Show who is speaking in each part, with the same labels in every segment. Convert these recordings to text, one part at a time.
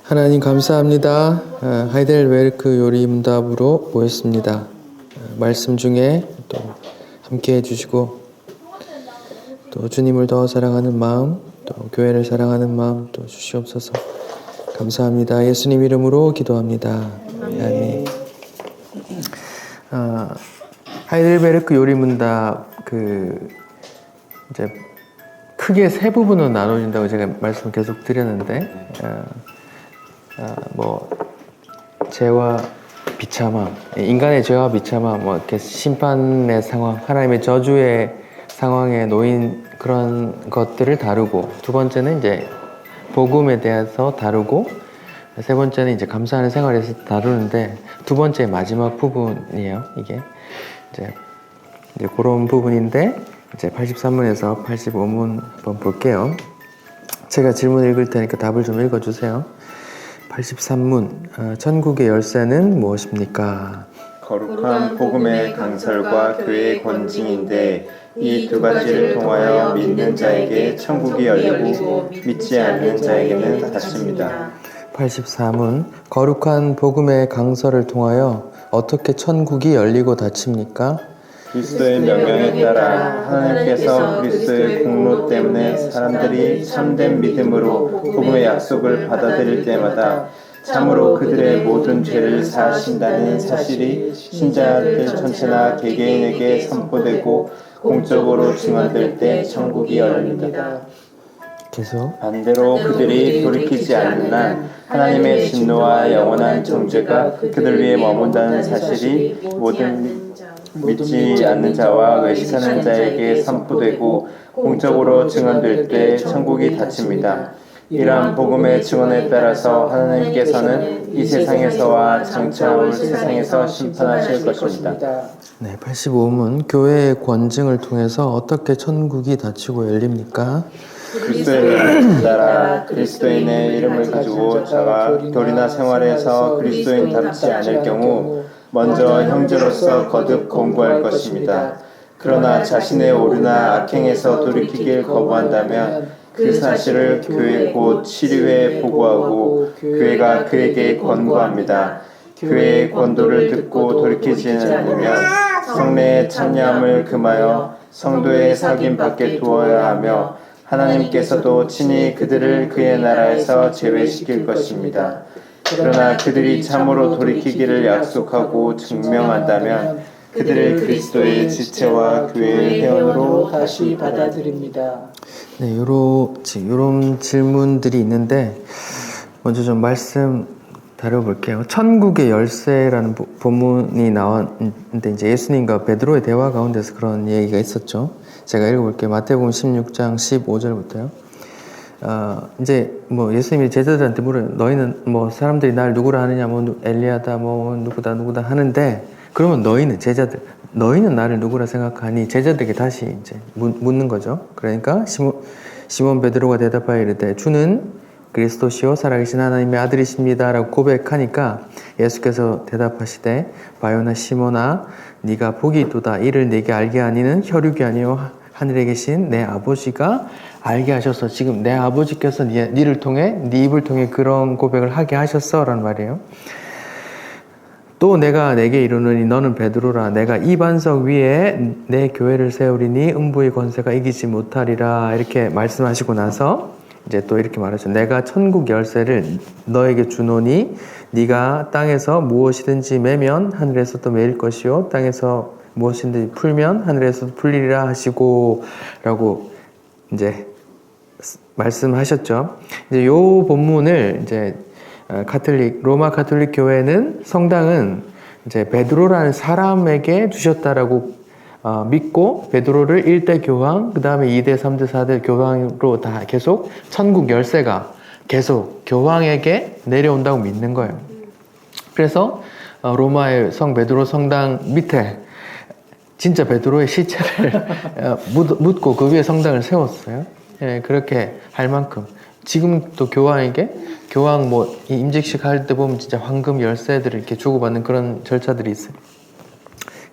Speaker 1: 하나님 감사합니다. 하이델베르크 요리 문답으로 모였습니다. 말씀 중에 또 함께 해주시고 또 주님을 더 사랑하는 마음, 또 교회를 사랑하는 마음 또 주시옵소서. 감사합니다. 예수님 이름으로 기도합니다. 아멘. 하이델베르크 요리 문답 이제 크게 세 부분으로 나눠진다고 제가 말씀 계속 드렸는데, 죄와 비참함, 인간의 죄와 비참함, 이렇게 심판의 상황, 하나님의 저주의 상황에 놓인 그런 것들을 다루고, 두 번째는 이제 복음에 대해서 다루고, 세 번째는 이제 감사하는 생활에서 다루는데, 두 번째 마지막 부분이에요, 이게. 이제 그런 부분인데, 이제 83문에서 85문 한번 볼게요. 제가 질문 읽을 테니까 답을 좀 읽어주세요. 83문, 천국의 열쇠는 무엇입니까?
Speaker 2: 거룩한 복음의 강설과 교회의 권징인데 이 두 가지를 통하여 믿는 자에게 천국이 열리고 믿지 않는 자에게는 닫힙니다.
Speaker 1: 84문, 거룩한 복음의 강설을 통하여 어떻게 천국이 열리고 닫힙니까?
Speaker 2: 그리스도의 명령에 따라 하나님께서 그리스도의 공로 때문에 사람들이 참된 믿음으로 복음의 약속을 받아들일 때마다 참으로 그들의 모든 죄를 사하신다는 사실이 신자들 전체나 개개인에게 선포되고 공적으로 증언될 때 천국이 열립니다.
Speaker 1: 계속.
Speaker 2: 반대로 그들이 돌이키지 않는 한 하나님의 진노와 영원한 정죄가 그들 위에 머문다는 사실이 모든 믿지 않는 자와 외식하는 자에게 선포되고 공적으로 증언될 때 천국이 닫힙니다. 이러한 복음의 증언에 따라서 하나님께서는 이 세상에서와 장차 올 세상에서 심판하실 것입니다.
Speaker 1: 네, 85문, 교회의 권징을 통해서 어떻게 천국이 닫히고 열립니까?
Speaker 2: 그리스도의 명령에 따라 그리스도인의 이름을 가지고 자가 교리나 생활에서 그리스도인답지 않을 경우 먼저 형제로서 거듭 권고할 것입니다. 그러나 자신의 오류나 악행에서 돌이키길 거부한다면 그 사실을 교회 곧 치료회에 보고하고 교회가 그에게 권고합니다. 교회의 권도를 듣고 돌이키지는 않으면 성례에 참여함을 금하여 성도의 사귐 밖에 두어야 하며 하나님께서도 친히 그들을 그의 나라에서 제외시킬 것입니다. 그러나 그들이 참으로 돌이키기를 약속하고 증명한다면 그들을 그리스도의 지체와 교회의 회원으로 다시 받아들입니다.
Speaker 1: 네, 요런 질문들이 있는데 먼저 좀 말씀 다뤄볼게요. 천국의 열쇠라는 본문이 나왔는데 이제 예수님과 베드로의 대화 가운데서 그런 얘기가 있었죠. 제가 읽어볼게요. 마태복음 16장 15절부터요. 이제 예수님이 제자들한테 물어요. 너희는 사람들이 날 누구라 하느냐, 엘리야다, 누구다 하는데, 그러면 너희는 나를 누구라 생각하니? 제자들에게 다시 이제 묻는 거죠. 그러니까 시몬 베드로가 대답하여 이르되 주는 그리스도시요 살아계신 하나님의 아들이십니다라고 고백하니까 예수께서 대답하시되 바요나 시몬아 네가 복이 있도다. 이를 내게 알게 하니는 혈육이 아니요 하늘에 계신 내 아버지가 알게 하셔서, 지금 내 아버지께서 니를 통해, 네 입을 통해 그런 고백을 하게 하셨어 라는 말이에요. 또 내가 내게 이르노니 너는 베드로라. 내가 이 반석 위에 내 교회를 세우리니 음부의 권세가 이기지 못하리라. 이렇게 말씀하시고 나서 이제 또 이렇게 말하죠. 내가 천국 열쇠를 너에게 주노니 네가 땅에서 무엇이든지 매면 하늘에서도 매일 것이요 땅에서 무엇이든지 풀면 하늘에서도 풀리리라 하시고 라고 이제 말씀하셨죠. 이제 요 본문을 이제 로마 가톨릭 교회는 성당은 이제 베드로라는 사람에게 주셨다라고 믿고 베드로를 1대 교황, 그 다음에 2대, 3대, 4대 교황으로 다 계속 천국 열쇠가 계속 교황에게 내려온다고 믿는 거예요. 그래서 로마의 성 베드로 성당 밑에 진짜 베드로의 시체를 묻고 그 위에 성당을 세웠어요. 예, 그렇게 할 만큼. 지금 또 교황에게 교황 임직식 할 때 보면 진짜 황금 열쇠들을 이렇게 주고받는 그런 절차들이 있어요.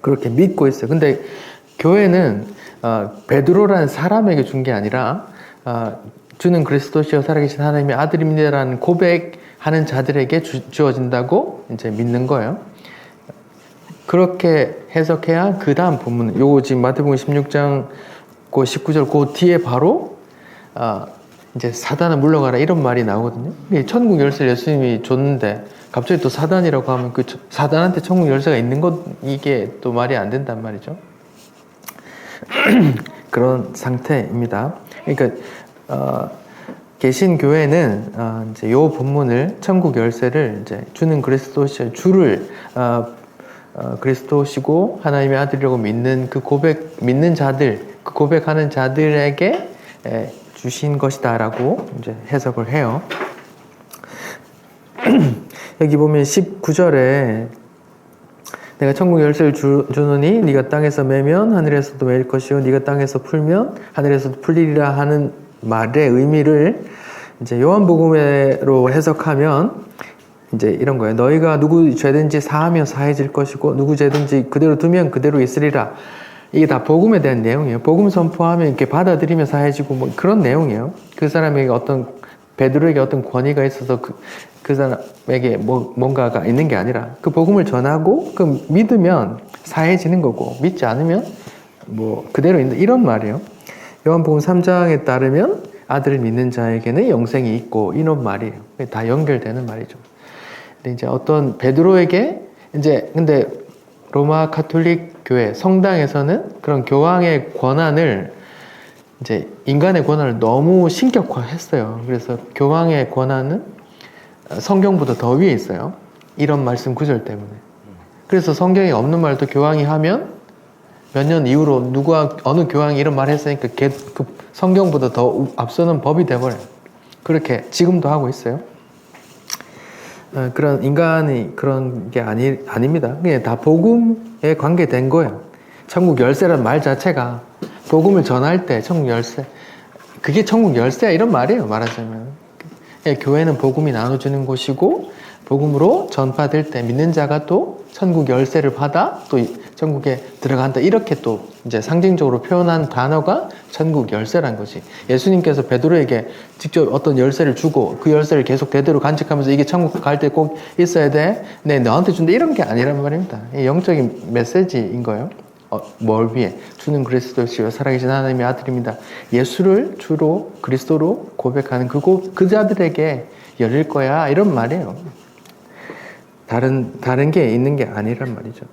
Speaker 1: 그렇게 믿고 있어요. 근데 교회는 베드로라는 사람에게 준 게 아니라 주는 그리스도시요 살아계신 하나님의 아들입니다라는 고백하는 자들에게 주어진다고 이제 믿는 거예요. 그렇게 해석해야 그 다음 본문, 요거 지금 마태복음 16장 그 19절 그 뒤에 바로 이제 사단아 물러가라 이런 말이 나오거든요. 천국 열쇠를 예수님이 줬는데 갑자기 또 사단이라고 하면 그 사단한테 천국 열쇠가 있는 것 이게 또 말이 안 된단 말이죠. 그런 상태입니다. 그러니까 계신 교회는 이제 요 본문을 천국 열쇠를 이제 주는 그리스도시 주를 그리스도시고 하나님의 아들이라고 믿는 그 믿는 자들, 그 고백하는 자들에게 주신 것이다라고 이제 해석을 해요. 여기 보면 19절에 내가 천국 열쇠를 주노니 네가 땅에서 매면 하늘에서도 매일 것이요 네가 땅에서 풀면 하늘에서도 풀리리라 하는 말의 의미를 이제 요한복음으로 해석하면 이제 이런 거예요. 너희가 누구 죄든지 사하면 사해질 것이고 누구 죄든지 그대로 두면 그대로 있으리라. 이게 다 복음에 대한 내용이에요. 복음 선포하면 이렇게 받아들이면 사해지고 뭐 그런 내용이에요. 그 사람에게 베드로에게 어떤 권위가 있어서 그 사람에게 뭔가가 있는 게 아니라 그 복음을 전하고 그 믿으면 사해지는 거고 믿지 않으면 뭐 그대로 있는 이런 말이에요. 요한복음 3장에 따르면 아들을 믿는 자에게는 영생이 있고 이런 말이에요. 다 연결되는 말이죠. 근데 이제 어떤 베드로에게 근데 로마 가톨릭 교회 성당에서는 그런 교황의 권한을 이제 인간의 권한을 너무 신격화했어요. 그래서 교황의 권한은 성경보다 더 위에 있어요. 이런 말씀 구절 때문에. 그래서 성경에 없는 말도 교황이 하면 몇 년 이후로 어느 교황이 이런 말 했으니까 그 성경보다 더 앞서는 법이 돼버려요. 그렇게 지금도 하고 있어요. 그런 인간이 그런 게 아닙니다. 그냥 다 복음에 관계된 거예요. 천국 열쇠라는 말 자체가 복음을 전할 때 천국 열쇠, 그게 천국 열쇠야 이런 말이에요. 말하자면 교회는 복음이 나눠주는 곳이고 복음으로 전파될 때 믿는 자가 또 천국 열쇠를 받아 또 천국에 들어간다. 이렇게 또 이제 상징적으로 표현한 단어가 천국 열쇠란 거지. 예수님께서 베드로에게 직접 어떤 열쇠를 주고 그 열쇠를 계속 대대로 간직하면서 이게 천국 갈 때 꼭 있어야 돼. 네, 너한테 준다. 이런 게 아니란 말입니다. 영적인 메시지인 거예요. 뭘 위해? 주는 그리스도시요 살아계신 하나님의 아들입니다. 예수를 주로 그리스도로 고백하는 그 자들에게 열릴 거야. 이런 말이에요. 다른 게 있는 게 아니란 말이죠.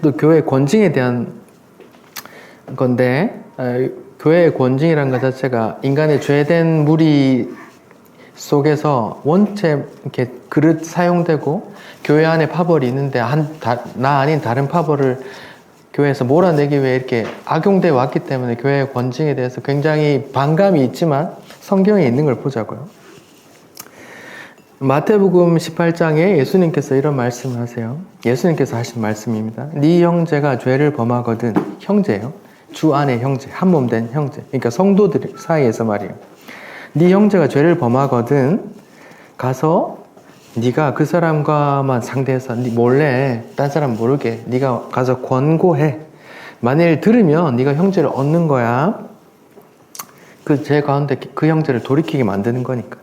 Speaker 1: 또 교회 권징에 대한 건데 교회의 권징이라는 것 자체가 인간의 죄된 무리 속에서 원체 이렇게 그릇 사용되고 교회 안에 파벌이 있는데 나 아닌 다른 파벌을 교회에서 몰아내기 위해 이렇게 악용돼 왔기 때문에 교회의 권징에 대해서 굉장히 반감이 있지만 성경에 있는 걸 보자고요. 마태복음 18장에 예수님께서 이런 말씀을 하세요. 예수님께서 하신 말씀입니다. 네 형제가 죄를 범하거든, 형제예요. 주 안의 형제, 한 몸 된 형제. 그러니까 성도들 사이에서 말이에요. 네 형제가 죄를 범하거든 가서 네가 그 사람과만 상대해서 몰래 딴 사람 모르게 네가 가서 권고해. 만일 들으면 네가 형제를 얻는 거야. 그 죄 가운데 그 형제를 돌이키게 만드는 거니까.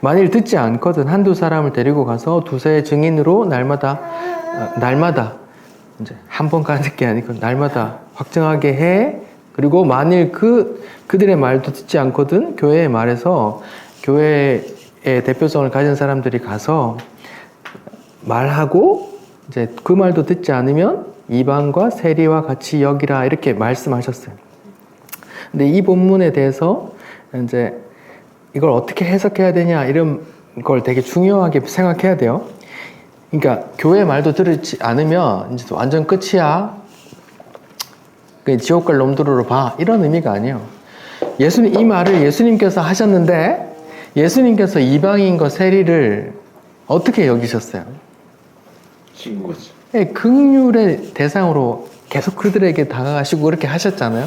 Speaker 1: 만일 듣지 않거든 한두 사람을 데리고 가서 두세 증인으로 날마다 이제 한 번 가는 게 아니고 날마다 확증하게 해. 그리고 만일 그들의 말도 듣지 않거든 교회의 말에서 교회의 대표성을 가진 사람들이 가서 말하고 이제 그 말도 듣지 않으면 이방과 세리와 같이 여기라 이렇게 말씀하셨어요. 근데 이 본문에 대해서 이제 이걸 어떻게 해석해야 되냐 이런 걸 되게 중요하게 생각해야 돼요. 그러니까 교회 말도 들지 않으면 이제 완전 끝이야. 지옥 갈 놈들로 봐. 이런 의미가 아니에요. 이 말을 예수님께서 하셨는데 예수님께서 이방인과 세리를 어떻게 여기셨어요?
Speaker 2: 친구죠.
Speaker 1: 긍휼의 대상으로 계속 그들에게 다가가시고 그렇게 하셨잖아요.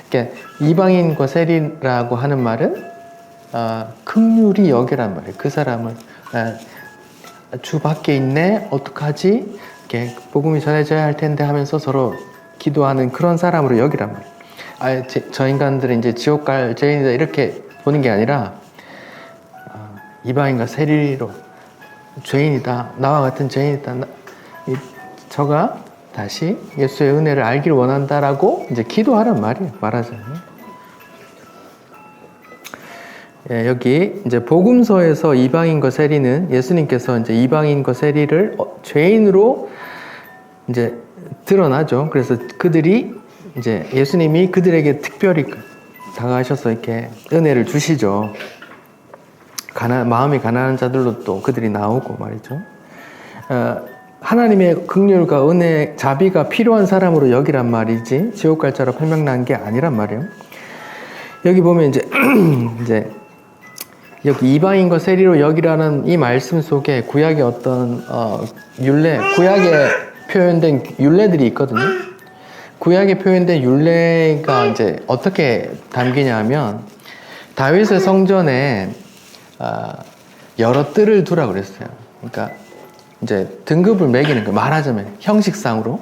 Speaker 1: 그러니까 이방인과 세리라고 하는 말은 긍휼히 여기란 말이에요. 그 사람을 주 밖에 있네 어떡하지? 이렇게 복음이 전해져야 할 텐데 하면서 서로 기도하는 그런 사람으로 여기란 말이에요. 저 인간들은 이제 지옥 갈 죄인이다 이렇게 보는 게 아니라 이방인과 세리로 죄인이다. 나와 같은 죄인이다. 저가 다시 예수의 은혜를 알기를 원한다라고 이제 기도하란 말이에요. 말하잖아요. 예, 여기 이제 복음서에서 이방인과 세리는 예수님께서 이제 이방인과 세리를 죄인으로 이제 드러나죠. 그래서 그들이 이제 예수님이 그들에게 특별히 다가가셔서 이렇게 은혜를 주시죠. 마음이 가난한 자들로 또 그들이 나오고 말이죠. 하나님의 긍휼과 은혜, 자비가 필요한 사람으로 여기란 말이지 지옥 갈 자로 판명난 게 아니란 말이에요. 여기 보면 이제 여기 이방인과 세리로 여기라는 이 말씀 속에 구약의 어떤 구약에 표현된 율례들이 있거든요. 구약에 표현된 율례가 이제 어떻게 담기냐면 다윗의 성전에 여러 뜰을 두라고 그랬어요. 그러니까 이제 등급을 매기는 거 말하자면 형식상으로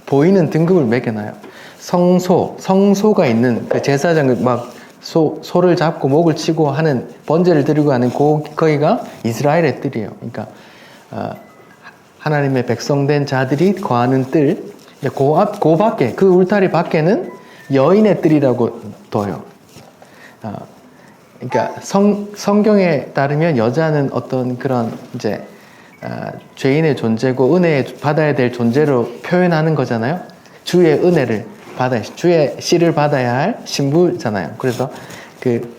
Speaker 1: 보이는 등급을 매겨놔요. 성소가 있는 그 제사장 막 소를 잡고 목을 치고 하는 번제를 드리고 하는 거기가 이스라엘의 뜰이에요. 그러니까 하나님의 백성된 자들이 거하는 뜰, 그 밖에 그 울타리 밖에는 여인의 뜰이라고 둬요. 그러니까 성경에 따르면 여자는 어떤 그런 이제 죄인의 존재고 은혜 받아야 될 존재로 표현하는 거잖아요. 주의 은혜를 주의 씨를 받아야 할 신부잖아요. 그래서 그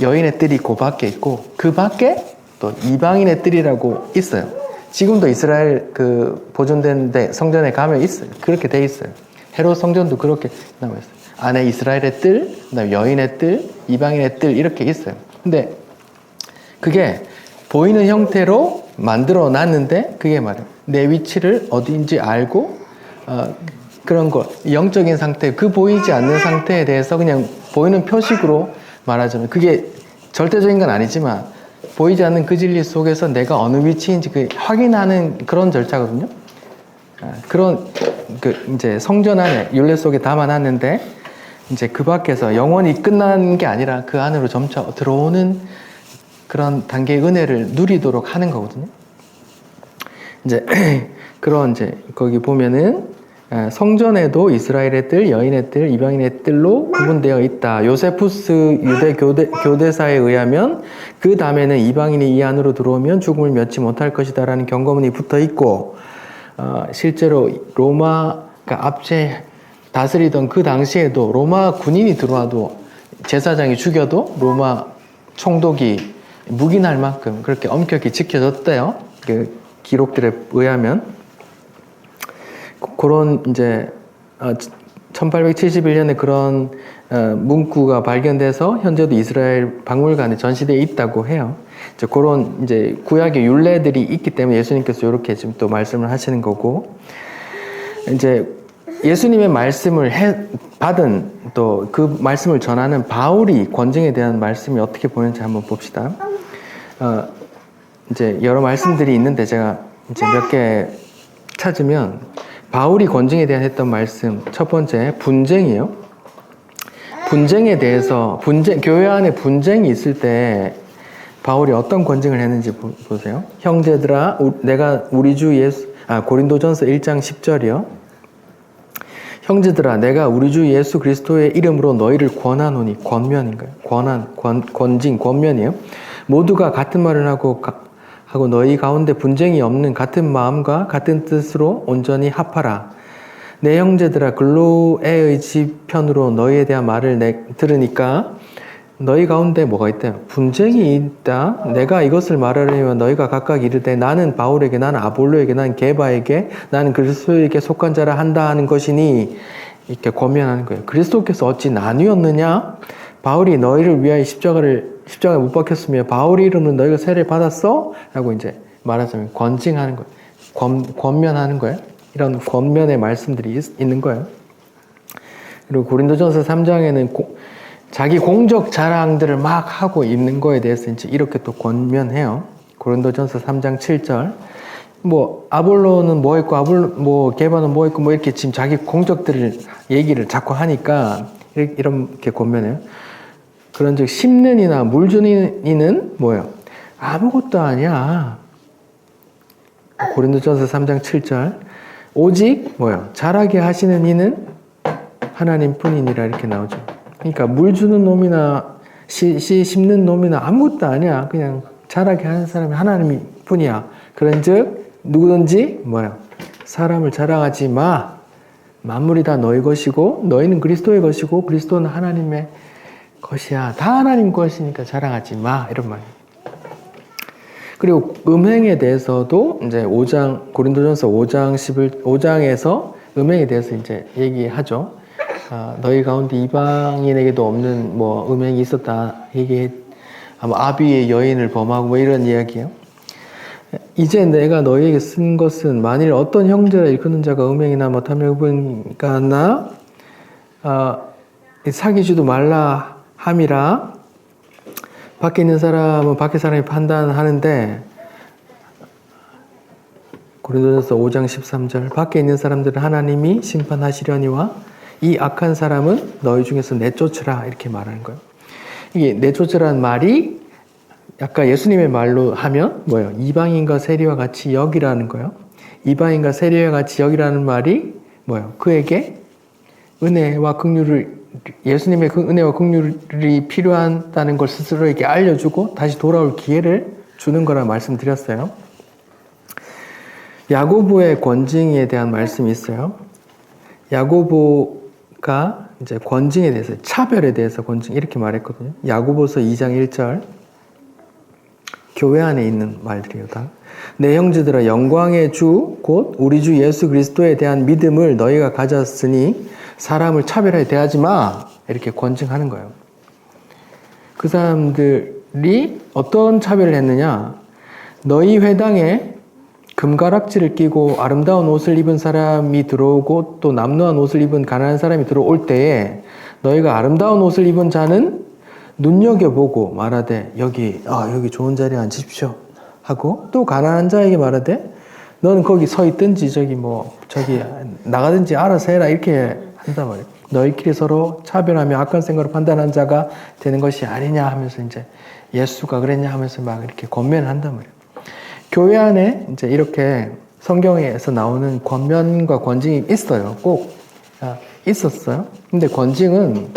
Speaker 1: 여인의 뜰이 그 밖에 있고 그 밖에 또 이방인의 뜰이라고 있어요. 지금도 이스라엘 그 보존된 데 성전에 가면 있어요. 그렇게 돼 있어요. 헤롯 성전도 그렇게 나와 있어요. 안에 이스라엘의 뜰, 그다음에 여인의 뜰, 이방인의 뜰 이렇게 있어요. 근데 그게 보이는 형태로 만들어 놨는데 그게 말이에요. 내 위치를 어디인지 알고 그런 거 영적인 상태, 그 보이지 않는 상태에 대해서 그냥 보이는 표식으로 말하자면 그게 절대적인 건 아니지만 보이지 않는 그 진리 속에서 내가 어느 위치인지 그 확인하는 그런 절차거든요. 그런 이제 성전 안에 율례 속에 담아놨는데 이제 그 밖에서 영원히 끝난 게 아니라 그 안으로 점차 들어오는 그런 단계의 은혜를 누리도록 하는 거거든요. 이제 그런 이제 거기 보면은 성전에도 이스라엘의 뜰, 여인의 뜰, 이방인의 뜰로 구분되어 있다. 요세푸스 유대 교대사에 의하면 그 다음에는 이방인이 이 안으로 들어오면 죽음을 면치 못할 것이다라는 경고문이 붙어 있고 실제로 로마가 압제 다스리던 그 당시에도 로마 군인이 들어와도 제사장이 죽여도 로마 총독이 묵인할 만큼 그렇게 엄격히 지켜졌대요. 그 기록들에 의하면. 그런 이제 1871년에 그런 문구가 발견돼서 현재도 이스라엘 박물관에 전시되어 있다고 해요. 이제 그런 이제 구약의 율례들이 있기 때문에 예수님께서 이렇게 지금 또 말씀을 하시는 거고, 이제 예수님의 말씀을 받은 또 그 말씀을 전하는 바울이 권징에 대한 말씀이 어떻게 보는지 한번 봅시다. 이제 여러 말씀들이 있는데 제가 이제 몇 개 찾으면 바울이 권징에 대한 했던 말씀 첫 번째 분쟁이에요. 분쟁에 대해서 교회 안에 분쟁이 있을 때 바울이 어떤 권징을 했는지 보세요. 형제들아 내가 우리 주 예수 고린도전서 1장 10절이요. 형제들아 내가 우리 주 예수 그리스도의 이름으로 너희를 권하노니 권면인가요? 권징 권면이에요. 모두가 같은 말을 하고 너희 가운데 분쟁이 없는 같은 마음과 같은 뜻으로 온전히 합하라. 내 형제들아 글로에의 집 편으로 너희에 대한 말을 들으니까 너희 가운데 뭐가 있대요? 분쟁이 있다. 내가 이것을 말하려면 너희가 각각 이르되 나는 바울에게, 나는 아볼로에게, 나는 게바에게, 나는 그리스도에게 속한 자라 한다 하는 것이니 이렇게 권면하는 거예요. 그리스도께서 어찌 나뉘었느냐? 바울이 너희를 위하여 십자가에 못 박혔으며 바울의 이름으로 너희가 세례를 받았어? 라고 이제 말하자면 권징하는 거예요. 권면하는 거예요. 이런 권면의 말씀들이 있는 거예요. 그리고 고린도전서 3장에는 자기 공적 자랑들을 막 하고 있는 거에 대해서 이제 이렇게 또 권면해요. 고린도전서 3장 7절. 아볼로는 뭐 했고, 게바는 뭐 했고, 이렇게 지금 자기 공적들을 얘기를 자꾸 하니까 이렇게 권면해요. 그런즉 심는 이나 물 주는 이는 뭐예요? 아무것도 아니야. 고린도전서 3장 7절. 오직 뭐예요? 자라게 하시는 이는 하나님뿐이니라 이렇게 나오죠. 그러니까 물 주는 놈이나 씨 심는 놈이나 아무것도 아니야. 그냥 자라게 하는 사람이 하나님 뿐이야. 그런즉 누구든지 뭐예요? 사람을 자랑하지 마. 만물이 다 너희 것이고 너희는 그리스도의 것이고 그리스도는 하나님의 것이야. 다 하나님 것이니까 자랑하지 마. 이런 말이에요. 그리고 음행에 대해서도 이제 5장 고린도전서 5장에서 음행에 대해서 이제 얘기하죠. 너희 가운데 이방인에게도 없는 뭐 음행이 있었다. 이게 아마 아비의 여인을 범하고 뭐 이런 이야기예요. 이제 내가 너희에게 쓴 것은 만일 어떤 형제라 일컫는 자가 음행이나 뭐 탐욕은가나 사귀지도 말라 함이라. 밖에 있는 사람은 밖에 사람이 판단하는데 고린도전서 5장 13절 밖에 있는 사람들은 하나님이 심판하시려니와 이 악한 사람은 너희 중에서 내쫓으라 이렇게 말하는 거예요. 이게 내쫓으라는 말이 아까 예수님의 말로 하면 뭐예요? 이방인과 세리와 같이 여기라는 거예요. 이방인과 세리와 같이 여기라는 말이 뭐예요? 그에게 은혜와 긍휼을 예수님의 그 은혜와 긍휼이 필요하다는 걸 스스로에게 알려주고 다시 돌아올 기회를 주는 거라 말씀드렸어요. 야고보의 권징에 대한 말씀이 있어요. 야고보가 이제 권징에 대해서 차별에 대해서 권징 이렇게 말했거든요. 야고보서 2장 1절 교회 안에 있는 말들이에요. 다. 내 형제들아 영광의 주 곧 우리 주 예수 그리스도에 대한 믿음을 너희가 가졌으니 사람을 차별하게 대하지 마 이렇게 권징하는 거예요. 그 사람들이 어떤 차별을 했느냐? 너희 회당에 금가락지를 끼고 아름다운 옷을 입은 사람이 들어오고 또 남루한 옷을 입은 가난한 사람이 들어올 때에 너희가 아름다운 옷을 입은 자는 눈여겨보고 말하되 여기 좋은 자리에 앉으십시오 하고 또 가난한 자에게 말하되 너는 거기 서 있든지 저기 나가든지 알아서 해라 이렇게 한단 말이에요. 너희끼리 서로 차별하며 악한 생각으로 판단한 자가 되는 것이 아니냐 하면서 이제 예수가 그랬냐 하면서 막 이렇게 권면을 한단 말이에요. 교회 안에 이제 이렇게 성경에서 나오는 권면과 권징이 있어요. 꼭 있었어요. 근데 권징은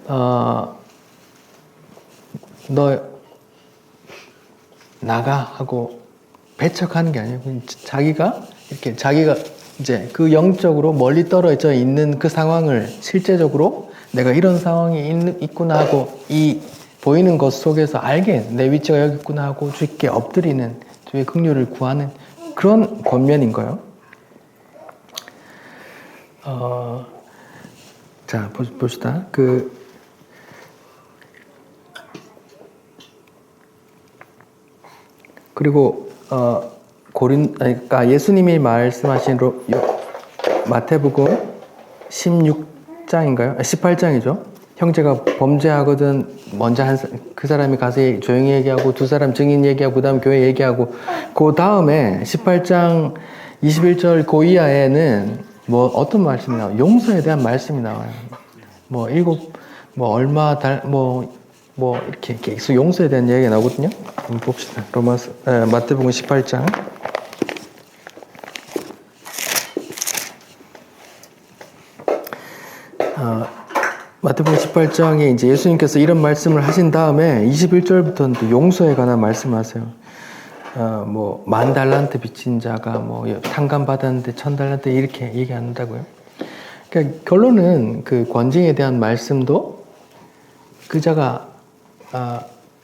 Speaker 1: 너 나가 하고 배척하는 게 아니고 자기가 이제 그 영적으로 멀리 떨어져 있는 그 상황을 실제적으로 내가 이런 상황이 있구나 하고 이 보이는 것 속에서 알게 내 위치가 여기 있구나 하고 주께 엎드리는 주의 긍휼을 구하는 그런 권면인 거예요. 자 봅시다. 그리고 그러니까 예수님이 말씀하신 마태복음 16장인가요? 18장이죠. 형제가 범죄하거든 먼저 그 사람이 가서 조용히 얘기하고 두 사람 증인 얘기하고 그 다음 교회 얘기하고 그 다음에 18장 21절 그 이하에는 뭐 어떤 말씀이 나와요? 용서에 대한 말씀이 나와요. 이렇게 계속 용서에 대한 이야기가 나오거든요. 한번 봅시다. 마태복음 18장. 마태복음 18장에 이제 예수님께서 이런 말씀을 하신 다음에 21절부터는 또 용서에 관한 말씀을 하세요. 10,000달란트 빚진 자가 탕감 받았는데 1,000달란트 이렇게 얘기한다고요. 그러니까 결론은 그 권징에 대한 말씀도 그 자가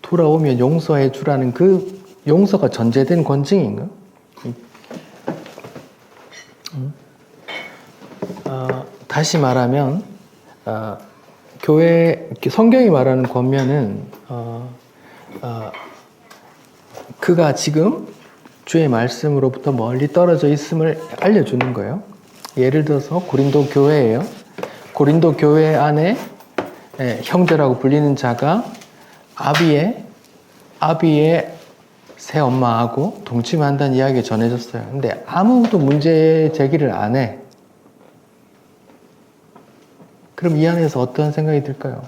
Speaker 1: 돌아오면 용서해 주라는 그 용서가 전제된 권징인가? 다시 말하면 교회 성경이 말하는 권면은 그가 지금 주의 말씀으로부터 멀리 떨어져 있음을 알려주는 거예요. 예를 들어서 고린도 교회예요. 고린도 교회 안에 형제라고 불리는 자가 아비의 새 엄마하고 동침한다는 이야기가 전해졌어요. 근데 아무도 문제 제기를 안 해. 그럼 이 안에서 어떤 생각이 들까요?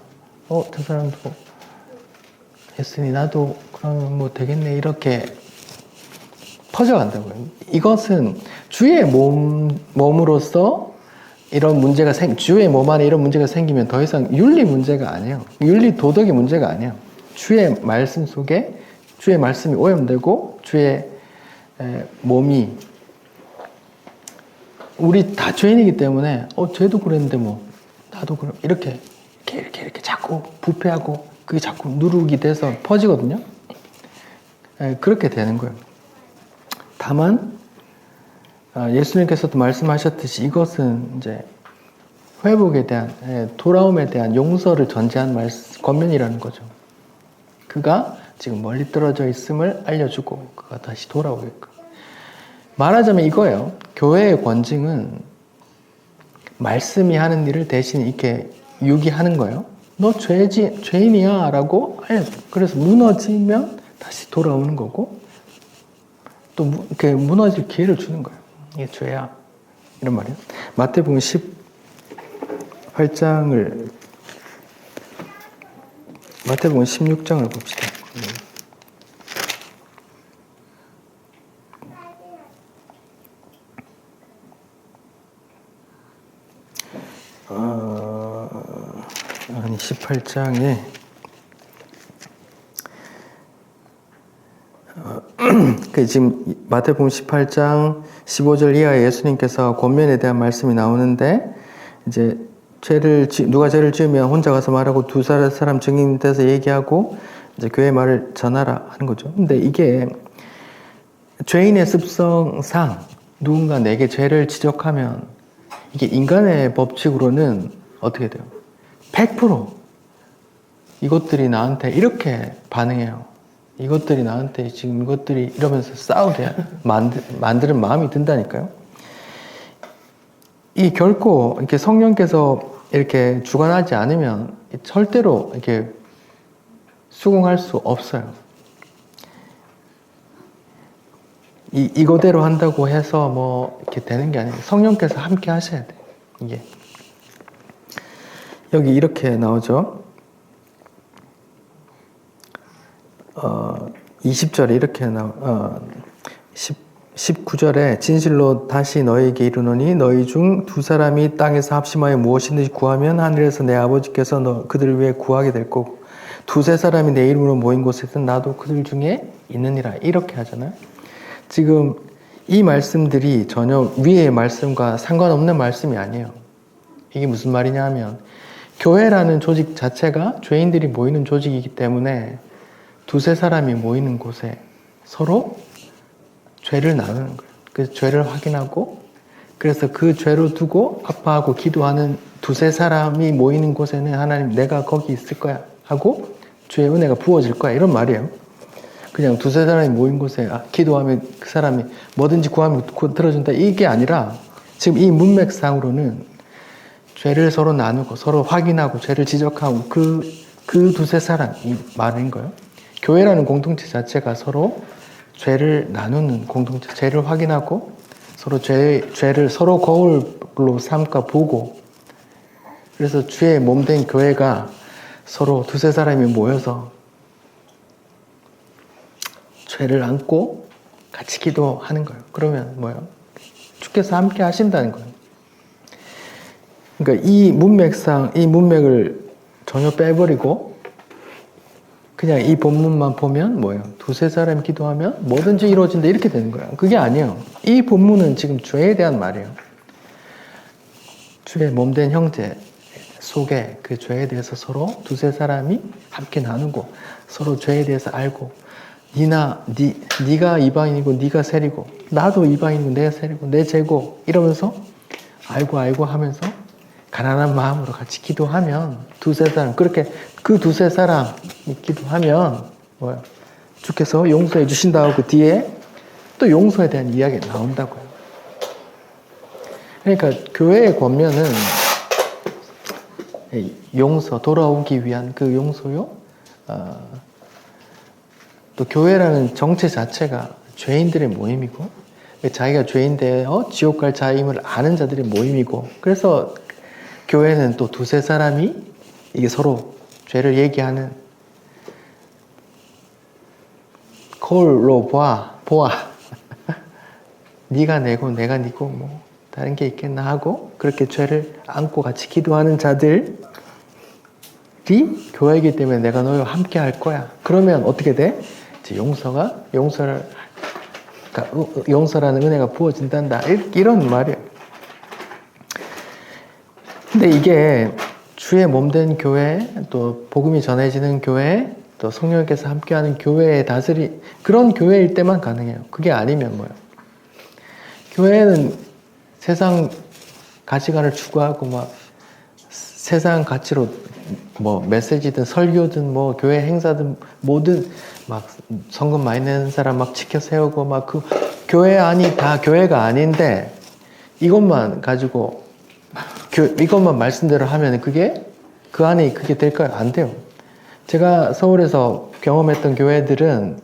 Speaker 1: 저 사람도 했으니 나도 그러면 뭐 되겠네 이렇게 퍼져간다고요. 이것은 주의 몸으로서 이런 문제가 주의 몸 안에 이런 문제가 생기면 더 이상 윤리 문제가 아니에요. 윤리 도덕의 문제가 아니에요. 주의 말씀 속에 주의 말씀이 오염되고 주의 몸이 우리 다 죄인이기 때문에 쟤도 그랬는데 뭐 나도 그럼 이렇게 자꾸 부패하고 그게 자꾸 누룩이 돼서 퍼지거든요. 그렇게 되는 거예요. 다만 예수님께서도 말씀하셨듯이 이것은 이제 회복에 대한 돌아옴에 대한 용서를 전제한 권면이라는 거죠. 그가 지금 멀리 떨어져 있음을 알려주고 그가 다시 돌아오게끔. 말하자면 이거예요. 교회의 권징은 말씀이 하는 일을 대신 이렇게 유기하는 거예요. 너 죄인이야 라고 알려줘. 그래서 무너지면 다시 돌아오는 거고 또 이렇게 무너질 기회를 주는 거예요. 이게 죄야. 이런 말이에요. 마태복음 16장을 봅시다. 아니 18장에 지금 마태복음 18장 15절 이하에 예수님께서 권면에 대한 말씀이 나오는데 이제 누가 죄를 지으면 혼자 가서 말하고 두 사람 증인 돼서 얘기하고 이제 교회 말을 전하라 하는 거죠. 근데 이게 죄인의 습성상 누군가 내게 죄를 지적하면 이게 인간의 법칙으로는 어떻게 돼요? 100% 이것들이 나한테 이렇게 반응해요. 이것들이 나한테 지금 이것들이 이러면서 싸우게 만드는 마음이 든다니까요. 이 결코 이렇게 성령께서 이렇게 주관하지 않으면 절대로 이렇게 수긍할 수 없어요. 이거대로 한다고 해서 뭐 이렇게 되는 게 아니에요. 성령께서 함께 하셔야 돼요. 이게 여기 이렇게 나오죠. 20절에 이렇게 19절에 진실로 다시 너희에게 이르노니 너희 중 두 사람이 땅에서 합심하여 무엇이든지 구하면 하늘에서 내 아버지께서 그들을 위해 구하게 될 거고 두세 사람이 내 이름으로 모인 곳에서는 나도 그들 중에 있느니라. 이렇게 하잖아요. 지금 이 말씀들이 전혀 위의 말씀과 상관없는 말씀이 아니에요. 이게 무슨 말이냐 하면 교회라는 조직 자체가 죄인들이 모이는 조직이기 때문에 두세 사람이 모이는 곳에 서로 죄를 나누는 거예요. 그래서 죄를 확인하고 그래서 그 죄로 두고 아파하고 기도하는 두세 사람이 모이는 곳에는 하나님 내가 거기 있을 거야 하고 주의 은혜가 부어질 거야 이런 말이에요. 그냥 두세 사람이 모인 곳에 기도하면 그 사람이 뭐든지 구하면 들어준다 이게 아니라 지금 이 문맥상으로는 죄를 서로 나누고 서로 확인하고 죄를 지적하고 그 두세 사람이 말인 거예요. 교회라는 공동체 자체가 서로 죄를 나누는 공동체, 죄를 확인하고 서로 죄를 서로 거울로 삼까 보고 그래서 주의 몸된 교회가 서로 두세 사람이 모여서 죄를 안고 같이 기도하는 거예요. 그러면 뭐예요? 주께서 함께 하신다는 거예요. 그러니까 이 문맥을 전혀 빼버리고 그냥 이 본문만 보면 뭐예요? 두세 사람이 기도하면 뭐든지 이루어진다 이렇게 되는 거예요. 그게 아니에요. 이 본문은 지금 죄에 대한 말이에요. 주의 몸된 형제 속에 그 죄에 대해서 서로 두세 사람이 함께 나누고 서로 죄에 대해서 알고 네가 이방인이고 네가 세리고 나도 이방인이고 내가 세리고 내 죄고 이러면서 알고 하면서 가난한 마음으로 같이 기도하면 두세 사람 그렇게 그 두세 사람이 기도하면 뭐야 주께서 용서해 주신다고 그 뒤에 또 용서에 대한 이야기가 나온다고요. 그러니까 교회의 권면은 용서 돌아오기 위한 그 용서요. 또 교회라는 정체 자체가 죄인들의 모임이고 자기가 죄인데 지옥 갈 자임을 아는 자들의 모임이고 그래서 교회는 또 두세 사람이 이게 서로 죄를 얘기하는 거울로 보아 네가 내고 내가 니고 뭐 다른 게 있겠나 하고 그렇게 죄를 안고 같이 기도하는 자들이 교회이기 때문에 내가 너희와 함께 할 거야. 그러면 어떻게 돼? 이제 용서라는 은혜가 부어진단다. 이런 말이에요. 근데 이게 주의 몸된 교회, 또 복음이 전해지는 교회, 또 성령께서 함께하는 교회의 그런 교회일 때만 가능해요. 그게 아니면 뭐예요? 교회는 세상 가치관을 추구하고 막 세상 가치로 뭐 메시지든 설교든 뭐 교회 행사든 뭐든 막 성금 많이 내는 사람 막 지켜 세우고 막 그 교회 안이 다 교회가 아닌데 이것만 가지고 이것만 말씀대로 하면 그게 그 안에 그게 될까요? 안 돼요. 제가 서울에서 경험했던 교회들은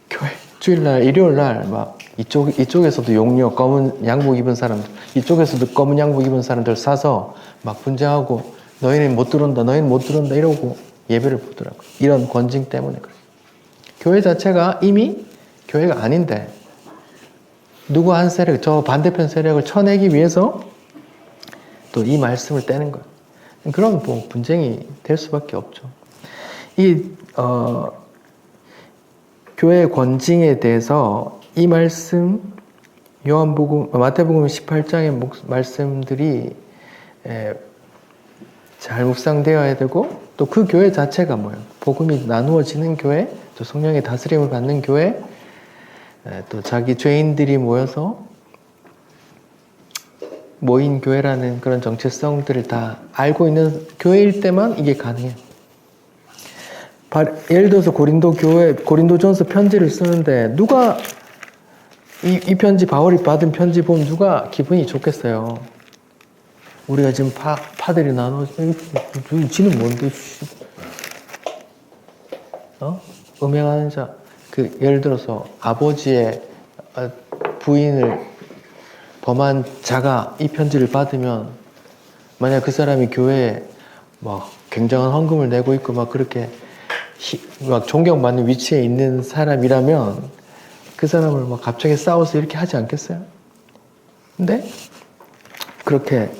Speaker 1: 교회 주일날 일요일날 막 이쪽에서도 용녀 검은 양복 입은 사람들, 이쪽에서도 검은 양복 입은 사람들 사서 막 분쟁하고 너희는 못 들어온다, 너희는 못 들어온다 이러고 예배를 보더라고요. 이런 권징 때문에 그래요. 교회 자체가 이미 교회가 아닌데 누구 한 세력, 저 반대편 세력을 쳐내기 위해서 또 이 말씀을 떼는 거예요. 그럼 뭐 분쟁이 될 수밖에 없죠. 교회의 권징에 대해서 이 말씀 마태복음 18장의 말씀들이 잘 묵상되어야 되고 또 그 교회 자체가 뭐예요? 복음이 나누어지는 교회, 또 성령의 다스림을 받는 교회, 또 자기 죄인들이 모여서 모인 교회라는 그런 정체성들을 다 알고 있는 교회일 때만 이게 가능해요. 예를 들어서 고린도전서 편지를 쓰는데 누가 이 편지 바울이 받은 편지 보면 누가 기분이 좋겠어요. 우리가 지금 파들이 지는 뭔데? 음행하는 자, 예를 들어서 아버지의 부인을 범한 자가 이 편지를 받으면 만약 그 사람이 교회에 막 굉장한 헌금을 내고 있고 막 그렇게 막 존경받는 위치에 있는 사람이라면 그 사람을 막 갑자기 싸워서 이렇게 하지 않겠어요? 근데 그렇게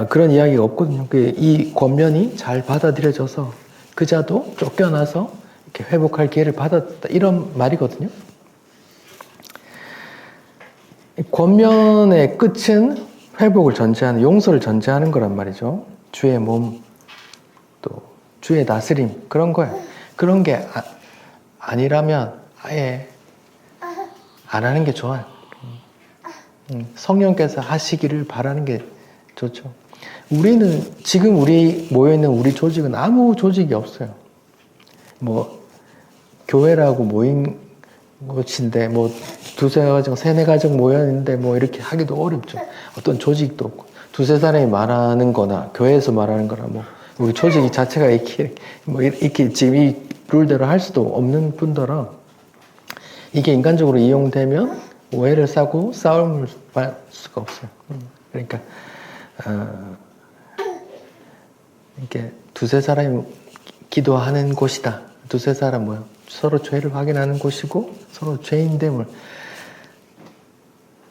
Speaker 1: 그런 이야기가 없거든요. 이 권면이 잘 받아들여져서 그자도 쫓겨나서 이렇게 회복할 기회를 받았다 이런 말이거든요. 권면의 끝은 회복을 전제하는, 용서를 전제하는 거란 말이죠. 주의 몸, 또 주의 다스림, 그런 거예요. 그런 게 아니라면 아예 안 하는 게 좋아요. 성령께서 하시기를 바라는 게 좋죠. 지금 모여있는 우리 조직은 아무 조직이 없어요. 뭐, 교회라고 모인 곳인데, 뭐, 두세 가정, 세네 가정 모였는데, 뭐, 이렇게 하기도 어렵죠. 어떤 조직도 없고, 두세 사람이 말하는 거나, 교회에서 말하는 거나, 뭐, 우리 조직 자체가 이렇게 지금 이 룰대로 할 수도 없는 뿐더러, 이게 인간적으로 이용되면 오해를 사고 싸움을 할 수가 없어요. 그러니까, 이렇게 두세 사람이 기도하는 곳이다. 두세 사람 서로 죄를 확인하는 곳이고 서로 죄인됨을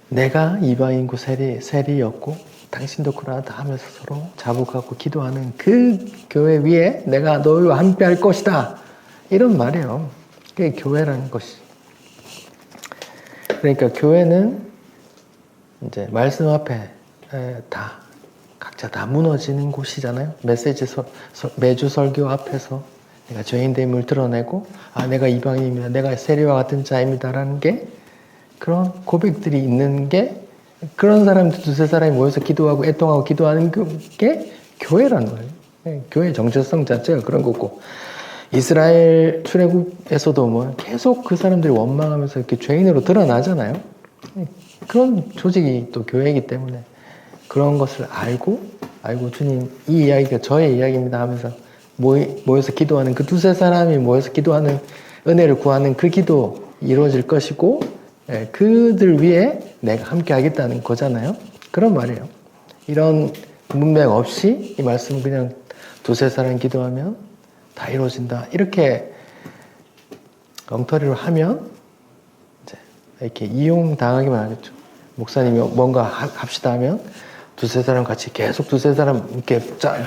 Speaker 1: 내가 이방인고 세리였고 당신도 그러하다 하면서 서로 자복하고 기도하는 그 교회 위에 내가 너희와 함께 할 것이다. 이런 말이에요. 그게 교회라는 것이. 그러니까 교회는 이제 말씀 앞에 각자 다 무너지는 곳이잖아요. 매주 설교 앞에서 내가 죄인됨을 드러내고 내가 이방인입니다. 내가 세리와 같은 자입니다라는 게 그런 고백들이 있는 게 그런 사람들 두세 사람이 모여서 기도하고 애통하고 기도하는 게 교회라는 거예요. 교회의 정체성 자체가 그런 거고 이스라엘 출애굽에서도 계속 그 사람들이 원망하면서 이렇게 죄인으로 드러나잖아요. 그런 조직이 또 교회이기 때문에 그런 것을 알고 주님 이 이야기가 저의 이야기입니다 하면서 모여서 기도하는 그 두세 사람이 모여서 기도하는 은혜를 구하는 그 기도 이루어질 것이고 그들 위해 내가 함께 하겠다는 거잖아요. 그런 말이에요. 이런 문맥 없이 이 말씀은 그냥 두세 사람 기도하면
Speaker 3: 다 이루어진다. 이렇게 엉터리로 하면 이제 이렇게 이용당하기만 하겠죠. 목사님이 뭔가 합시다 하면 두세 사람 같이 계속 두세 사람 이렇게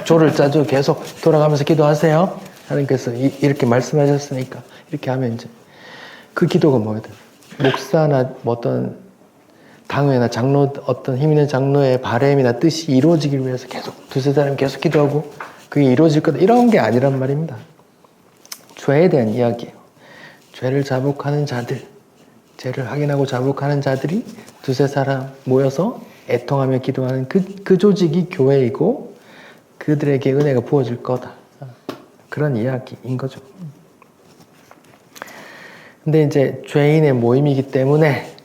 Speaker 3: 조를 짜줘 계속 돌아가면서 기도하세요. 하나님께서 이렇게 말씀하셨으니까 이렇게 하면 이제 그 기도가 뭐예요? 목사나 어떤 당회나 장로 어떤 힘 있는 장로의 바램이나 뜻이 이루어지기 위해서 계속 두세 사람 계속 기도하고 그게 이루어질 거다 이런 게 아니란 말입니다. 죄에 대한 이야기예요. 죄를 자복하는 자들, 죄를 확인하고 자복하는 자들이 두세 사람 모여서 애통하며 기도하는 그 조직이 교회이고 그들에게 은혜가 부어질 거다. 그런 이야기인 거죠. 근데 이제 죄인의 모임이기 때문에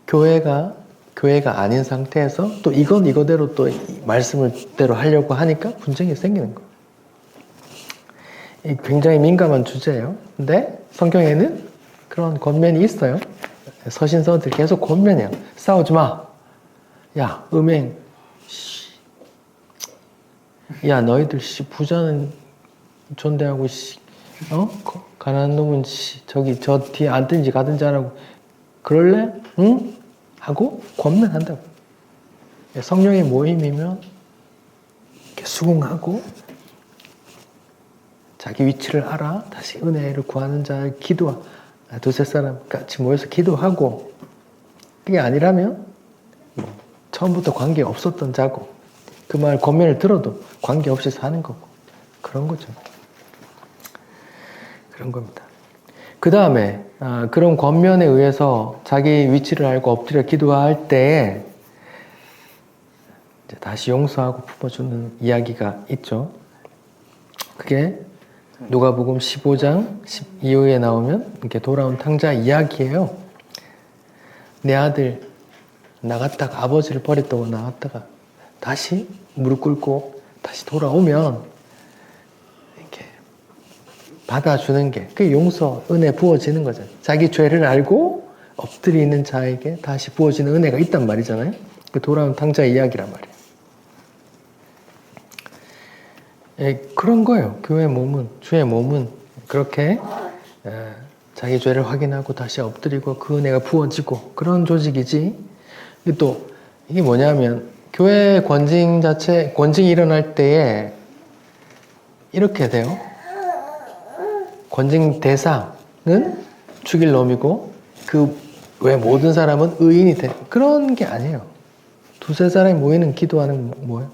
Speaker 3: 교회가 아닌 상태에서 또 이건 이거대로 또 말씀을 대로 하려고 하니까 분쟁이 생기는 거예요. 굉장히 민감한 주제예요. 근데 성경에는 그런 권면이 있어요. 서신서들 계속 권면해요. 싸우지 마. 야, 음행. 야, 너희들 부자는 존대하고 가난한 놈은 저기 저 뒤에 앉든지 가든지 하라고. 그럴래? 응? 하고 권면한다고. 성령의 모임이면 이렇게 수긍하고 자기 위치를 알아 다시 은혜를 구하는 자를 두세 사람 같이 모여서 기도하고 그게 아니라면 처음부터 관계 없었던 자고 그 말 권면을 들어도 관계 없이 사는 거고 그런 거죠. 그런 겁니다. 그 다음에 그런 권면에 의해서 자기 위치를 알고 엎드려 기도할 때에 이제 다시 용서하고 품어주는 이야기가 있죠. 그게 누가복음 15장 12호에 나오면 이렇게 돌아온 탕자 이야기예요. 내 아들 나갔다가 아버지를 버렸다고 나갔다가 다시 무릎 꿇고 다시 돌아오면 이렇게 받아주는 게 그게 용서, 은혜 부어지는 거잖아요. 자기 죄를 알고 엎드려 있는 자에게 다시 부어지는 은혜가 있단 말이잖아요. 그 돌아온 탕자 이야기란 말이에요. 그런 거예요. 교회 몸은, 주의 몸은 그렇게 자기 죄를 확인하고 다시 엎드리고 그 은혜가 부어지고 그런 조직이지. 또 이게 뭐냐면 교회 권징이 일어날 때에 이렇게 돼요. 권징 대상은 죽일 놈이고 그 외 모든 사람은 의인이 돼. 그런 게 아니에요. 두세 사람이 모이는 기도하는 뭐예요?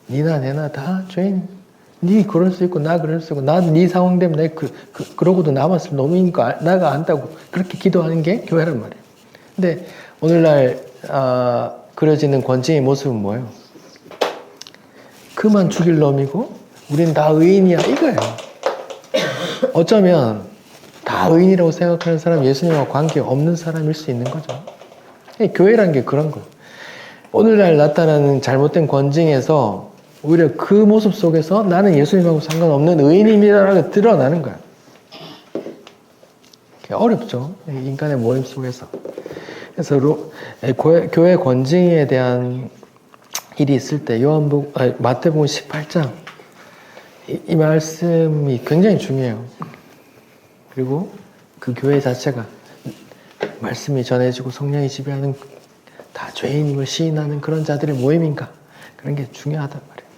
Speaker 3: 니나 내나 다 죄인. 니 그럴 수 있고 나 그럴 수 있고 나도 니 상황 때문에 그러고도 남았을 놈이니까 나가 안다고 그렇게 기도하는 게 교회란 말이에요. 근데 오늘날 그려지는 권징의 모습은 뭐예요? 그만 죽일 놈이고 우린 다 의인이야 이거예요. 어쩌면 다 의인이라고 생각하는 사람 예수님과 관계없는 사람일 수 있는 거죠. 교회란 게 그런 거예요. 오늘날 나타나는 잘못된 권징에서 오히려 그 모습 속에서 나는 예수님하고 상관없는 의인입니다라고 드러나는 거야. 어렵죠. 인간의 모임 속에서. 그래서 교회 권징에 대한 일이 있을 때 마태복음 18장 이 말씀이 굉장히 중요해요. 그리고 그 교회 자체가 말씀이 전해지고 성령이 지배하는 다 죄인임을 시인하는 그런 자들의 모임인가 그런 게 중요하단 말이에요.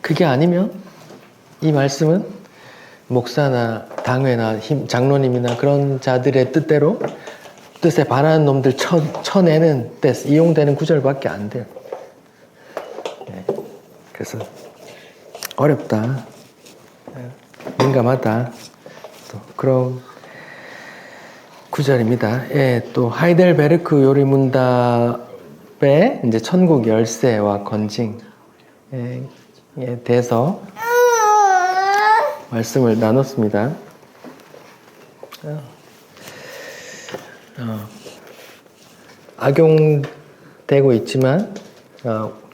Speaker 3: 그게 아니면 이 말씀은 목사나 당회나 장로님이나 그런 자들의 뜻에 반하는 놈들 쳐내는 때 이용되는 구절밖에 안 돼요. 그래서 어렵다, 민감하다, 또 그런 구절입니다. 또 하이델베르크 요리문답의 이제 천국 열쇠와 권징에 대해서 말씀을 나눴습니다. 악용되고 있지만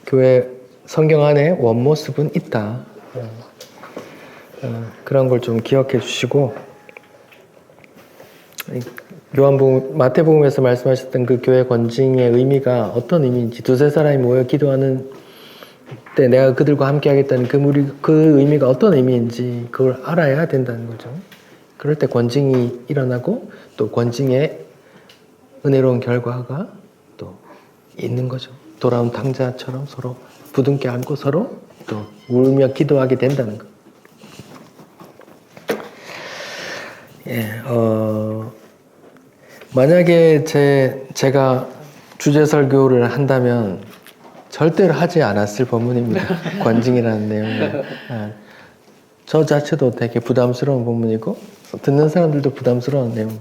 Speaker 3: 교회 성경 안에 원모습은 있다. 그런 걸 좀 기억해 주시고 마태복음에서 말씀하셨던 그 교회 권징의 의미가 어떤 의미인지 두세 사람이 모여 기도하는 때 내가 그들과 함께 하겠다는 그 의미가 어떤 의미인지 그걸 알아야 된다는 거죠. 그럴 때 권징이 일어나고 또 권징의 은혜로운 결과가 또 있는 거죠. 돌아온 탕자처럼 서로 부둥켜 안고 서로 또 울며 기도하게 된다는 거. 만약에 제가 주제 설교를 한다면 절대로 하지 않았을 본문입니다. 관징이라는 내용은. 저 자체도 되게 부담스러운 본문이고 듣는 사람들도 부담스러운 내용.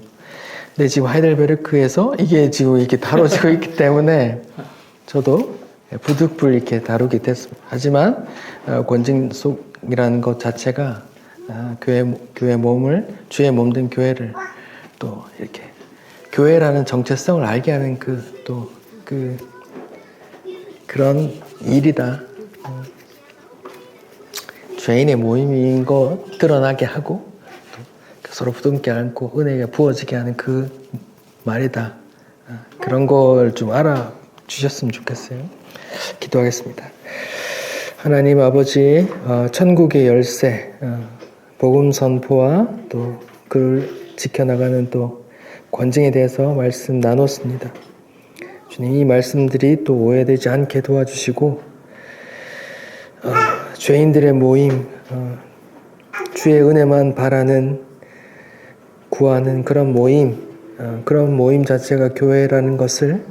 Speaker 3: 근데 지금 하이델베르크에서 이게 지금 이렇게 다뤄지고 있기 때문에 저도 부득불 이렇게 다루게 됐습니다. 하지만 권징 속이라는 것 자체가 교회 몸을 주의 몸된 교회를 또 이렇게 교회라는 정체성을 알게 하는 그런 일이다. 죄인의 모임인 거 드러나게 하고 또 서로 부둥켜 안고 은혜가 부어지게 하는 그 말이다. 그런 걸 좀 알아주셨으면 좋겠어요. 기도하겠습니다. 하나님 아버지, 천국의 열쇠, 복음 선포와 또 그를 지켜나가는 또 권징에 대해서 말씀 나눴습니다. 주님, 이 말씀들이 또 오해되지 않게 도와주시고 죄인들의 모임, 주의 은혜만 바라는 구하는 그런 모임 자체가 교회라는 것을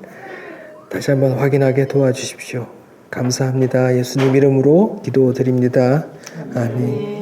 Speaker 3: 다시 한번 확인하게 도와주십시오. 감사합니다. 예수님 이름으로 기도드립니다. 아멘.